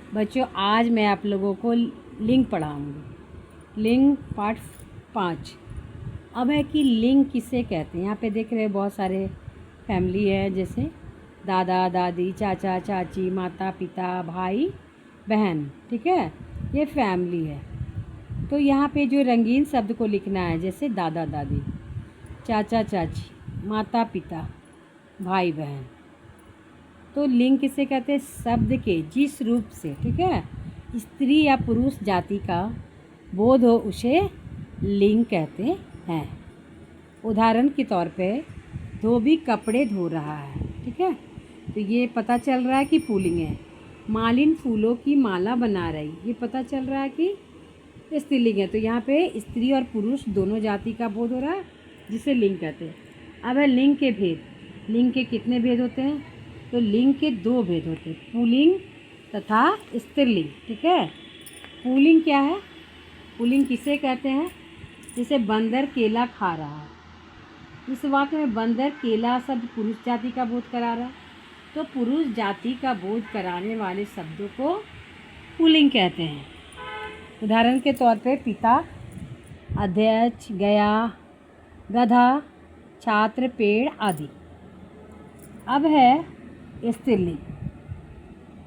बच्चों आज मैं आप लोगों को लिंग पढ़ाऊँगी। लिंग पार्ट 5। अब है कि लिंग किसे कहते हैं। यहाँ पे देख रहे हैं बहुत सारे फैमिली है, जैसे दादा दादी, चाचा चाची, माता पिता, भाई बहन। ठीक है, ये फैमिली है। तो यहाँ पे जो रंगीन शब्द को लिखना है, जैसे दादा दादी, चाचा चाची, माता पिता, भाई बहन। तो लिंग किसे कहते हैं? शब्द के जिस रूप से, ठीक है, स्त्री या पुरुष जाति का बोध हो उसे लिंग कहते हैं। उदाहरण के तौर पे धोबी कपड़े धो रहा है, ठीक है, तो ये पता चल रहा है कि पुल्लिंग है। मालिन फूलों की माला बना रही, ये पता चल रहा है कि स्त्रीलिंग है। तो यहाँ पे स्त्री और पुरुष दोनों जाति का बोध हो रहा है, जिसे लिंग कहते हैं। अब है लिंग के भेद। लिंग के कितने भेद होते हैं? तो लिंग के 2 भेद होते हैं, पुल्लिंग तथा स्त्रीलिंग। ठीक है, पुल्लिंग क्या है? पुल्लिंग किसे कहते हैं? जैसे बंदर केला खा रहा है। इस वाक्य में बंदर केला शब्द पुरुष जाति का बोध करा रहा है, तो पुरुष जाति का बोध कराने वाले शब्दों को पुल्लिंग कहते हैं। उदाहरण के तौर पे पिता, अध्यक्ष, गया, गधा, छात्र, पेड़ आदि। अब है स्त्रीलिंग।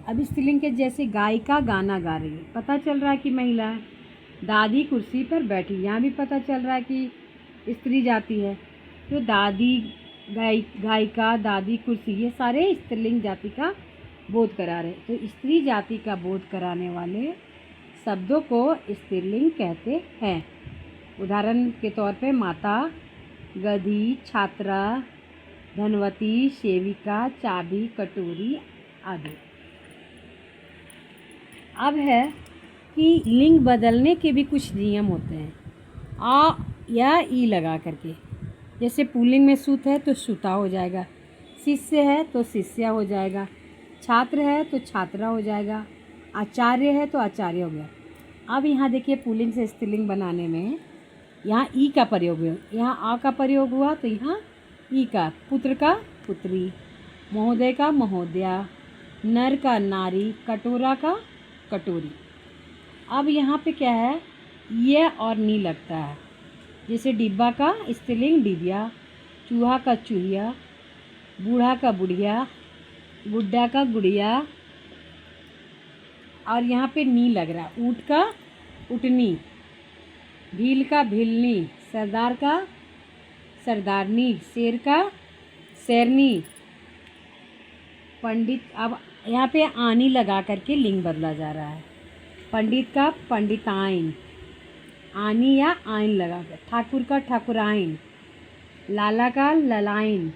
अब स्त्रीलिंग के जैसे गायिका गाना गा रही है, पता चल रहा है कि महिला है। दादी कुर्सी पर बैठी, यहाँ भी पता चल रहा है कि स्त्री जाति है। तो दादी, गायिका, दादी, कुर्सी, ये सारे स्त्रीलिंग जाति का बोध करा रहे। तो स्त्री जाति का बोध कराने वाले शब्दों को स्त्रीलिंग कहते हैं। उदाहरण के तौर पे माता, गधी, छात्रा, धनवती, सेविका, चाबी, कटोरी आदि। अब है कि लिंग बदलने के भी कुछ नियम होते हैं, आ या ई लगा करके। जैसे पुल्लिंग में सुत है तो सुता हो जाएगा, शिष्य है तो शिष्या हो जाएगा, छात्र है तो छात्रा हो जाएगा, आचार्य है तो आचार्य हो गया। अब यहाँ देखिए पुल्लिंग से स्त्रीलिंग बनाने में यहाँ ई का प्रयोग हुआ, यहाँ आ का प्रयोग हुआ, तो यहाँ ई का। पुत्र का पुत्री, महोदय का महोदया, नर का नारी, कटोरा का कटोरी। अब यहाँ पे क्या है, ये और नी लगता है। जैसे डिब्बा का स्त्रीलिंग डिबिया, चूहा का चूहिया, बूढ़ा का बुढ़िया, गुड्डा का गुड़िया। और यहाँ पे नी लग रहा है। ऊँट का उटनी, भील का भिलनी, सरदार का सरदारनी, शेर का शेरनी, पंडित। अब यहाँ पे आनी लगा करके लिंग बदला जा रहा है। पंडित का पंडिताइन, आनी या आइन लगा कर। ठाकुर का ठाकुराइन, लाला का ललाइन,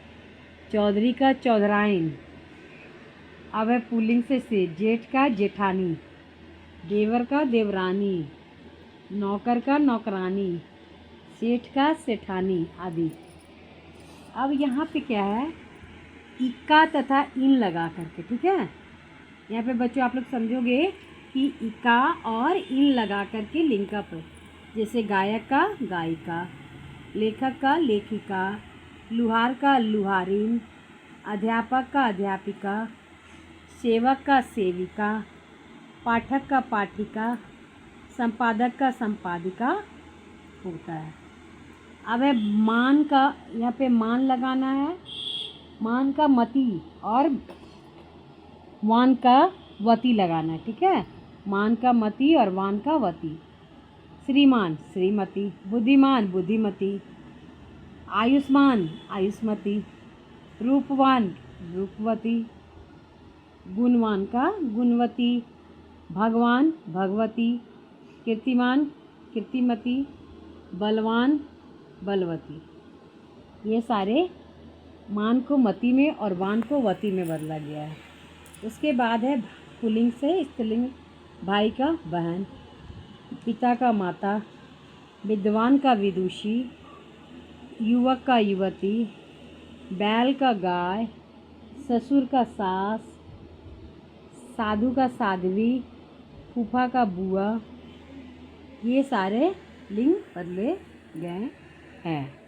चौधरी का चौधराइन। अब है पुल्लिंग से जेठ का जेठानी, देवर का देवरानी, नौकर का नौकरानी, सेठ का सेठानी आदि। अब यहाँ पे क्या है, इक्का तथा इन लगा करके, ठीक है। यहाँ पे बच्चों आप लोग समझोगे कि इक्का और इन लगा करके लिंग का प्रयोग। जैसे गायक का गायिका, लेखक का लेखिका, लुहार का लुहारिन, अध्यापक का अध्यापिका, सेवक का सेविका, पाठक का पाठिका, संपादक का संपादिका होता है। अब है मान का, यहाँ पे मान लगाना है। मान का मति और वान का वती लगाना है, ठीक है। मान का मति और वान का वती। श्रीमान श्रीमती, बुद्धिमान बुद्धिमती, आयुष्मान आयुष्मती, रूपवान रूपवती, गुणवान का गुणवती, भगवान भगवती, कीर्तिमान कीर्तिमती, बलवान बलवती। ये सारे मान को मति में और वान को वती में बदला गया है। उसके बाद है पुल्लिंग से स्त्रीलिंग। भाई का बहन, पिता का माता, विद्वान का विदुषी, युवक का युवती, बैल का गाय, ससुर का सास, साधु का साध्वी, फूफा का बुआ। ये सारे लिंग बदले गए हैं।